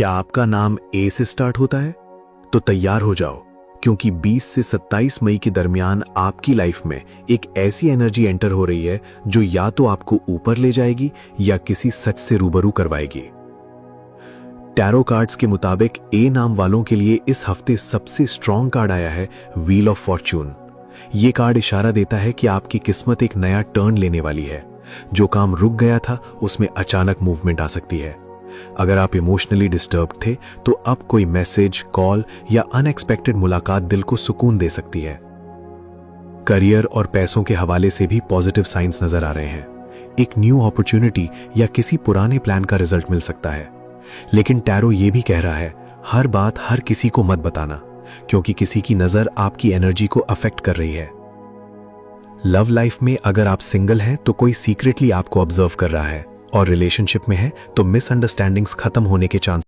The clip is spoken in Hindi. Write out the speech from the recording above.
क्या आपका नाम ए से स्टार्ट होता है? तो तैयार हो जाओ, क्योंकि 20 से 27 मई के दरमियान आपकी लाइफ में एक ऐसी एनर्जी एंटर हो रही है जो या तो आपको ऊपर ले जाएगी या किसी सच से रूबरू करवाएगी। टैरो कार्ड्स के मुताबिक ए नाम वालों के लिए इस हफ्ते सबसे स्ट्रॉन्ग कार्ड आया है व्हील ऑफ फॉर्च्यून। ये कार्ड इशारा देता है कि आपकी किस्मत एक नया टर्न लेने वाली है। जो काम रुक गया था उसमें अचानक मूवमेंट आ सकती है। अगर आप इमोशनली डिस्टर्ब थे तो अब कोई मैसेज, कॉल या अनएक्सपेक्टेड मुलाकात दिल को सुकून दे सकती है। करियर और पैसों के हवाले से भी पॉजिटिव साइंस नजर आ रहे हैं। एक न्यू अपॉर्चुनिटी या किसी पुराने प्लान का रिजल्ट मिल सकता है। लेकिन टैरो ये भी कह रहा है, हर बात हर किसी को मत बताना, क्योंकि किसी की नजर आपकी एनर्जी को अफेक्ट कर रही है। लव लाइफ में अगर आप सिंगल हैं तो कोई सीक्रेटली आपको ऑब्जर्व कर रहा है, और रिलेशनशिप में है तो मिसअंडरस्टैंडिंग्स खत्म होने के चांस